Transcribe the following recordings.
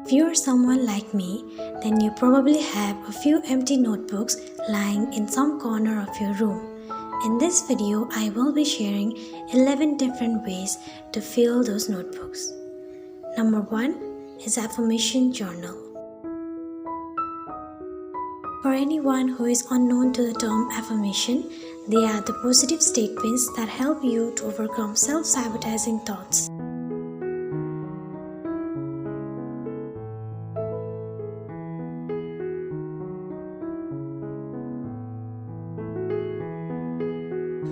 If you are someone like me, then you probably have a few empty notebooks lying in some corner of your room. In this video, I will be sharing 11 different ways to fill those notebooks. Number 1 is Affirmation Journal. For anyone who is unknown to the term affirmation, they are the positive statements that help you to overcome self-sabotaging thoughts.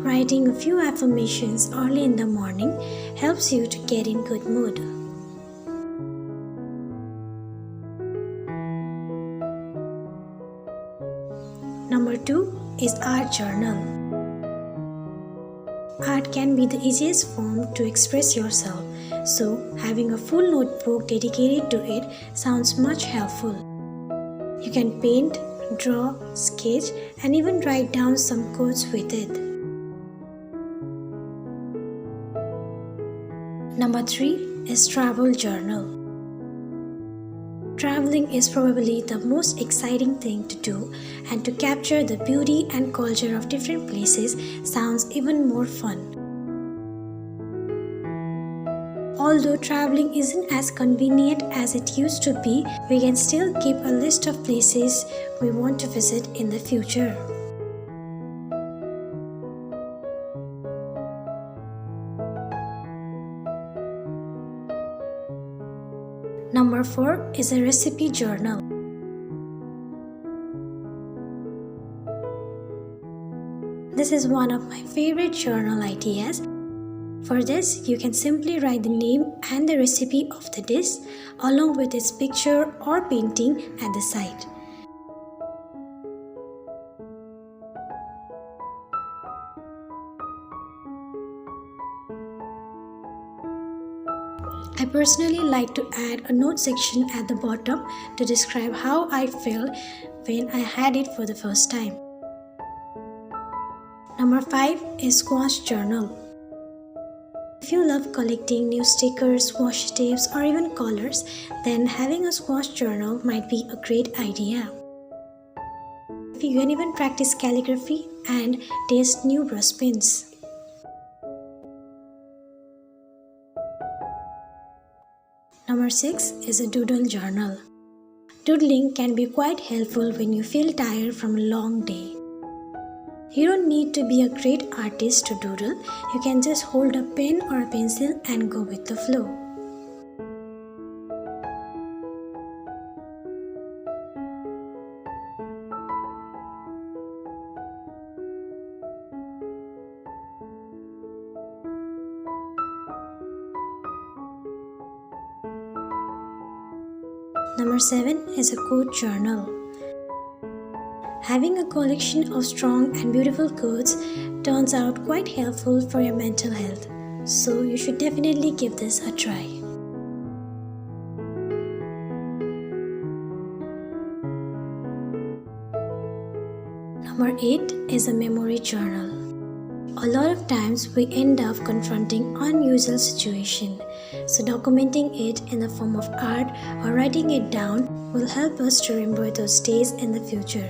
Writing a few affirmations early in the morning helps you to get in good mood. Number 2 is Art Journal. Art can be the easiest form to express yourself, so having a full notebook dedicated to it sounds much helpful. You can paint, draw, sketch, and even write down some quotes with it. Number 3 is Travel Journal. Traveling is probably the most exciting thing to do, and to capture the beauty and culture of different places sounds even more fun. Although traveling isn't as convenient as it used to be, we can still keep a list of places we want to visit in the future. Number 4 is a Recipe Journal. This is one of my favorite journal ideas. For this, you can simply write the name and the recipe of the dish along with its picture or painting at the side. I personally like to add a note section at the bottom to describe how I felt when I had it for the first time. Number 5 is Squash Journal. If you love collecting new stickers, washi tapes, or even colors, then having a squash journal might be a great idea. You can even practice calligraphy and taste new brush pens. Number 6 is a Doodle Journal. Doodling can be quite helpful when you feel tired from a long day. You don't need to be a great artist to doodle, you can just hold a pen or a pencil and go with the flow. Number 7 is a Quote Journal. Having a collection of strong and beautiful quotes turns out quite helpful for your mental health, so you should definitely give this a try. Number 8 is a Memory Journal. A lot of times we end up confronting unusual situations, so documenting it in the form of art or writing it down will help us to remember those days in the future.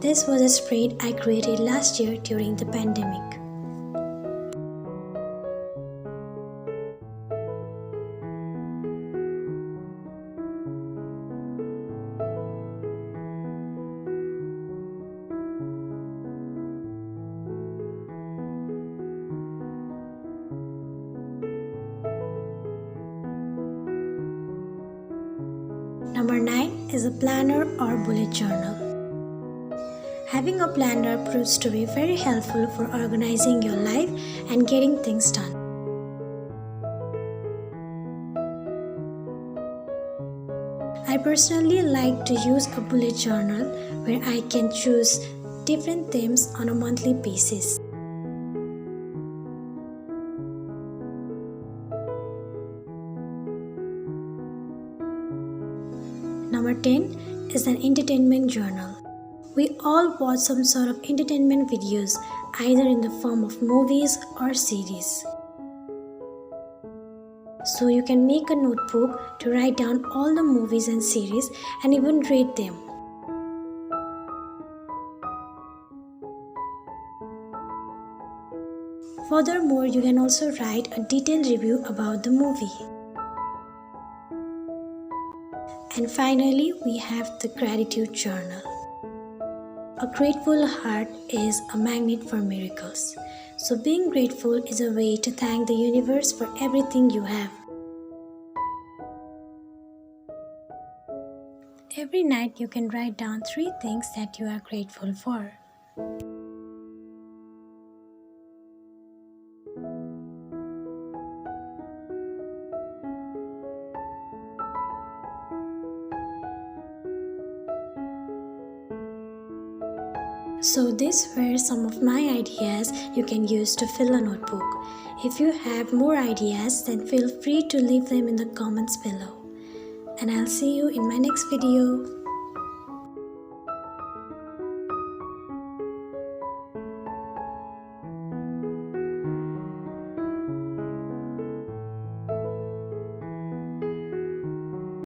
This was a spread I created last year during the pandemic. Number 9 is a planner or bullet journal. Having a planner proves to be very helpful for organizing your life and getting things done. I personally like to use a bullet journal where I can choose different themes on a monthly basis. Number 10 is an entertainment journal. We all watch some sort of entertainment videos, either in the form of movies or series. So you can make a notebook to write down all the movies and series and even rate them. Furthermore, you can also write a detailed review about the movie. And finally, we have the gratitude journal. A grateful heart is a magnet for miracles. So being grateful is a way to thank the universe for everything you have. Every night you can write down 3 things that you are grateful for. So these were some of my ideas you can use to fill a notebook. If you have more ideas, then feel free to leave them in the comments below. And I'll see you in my next video.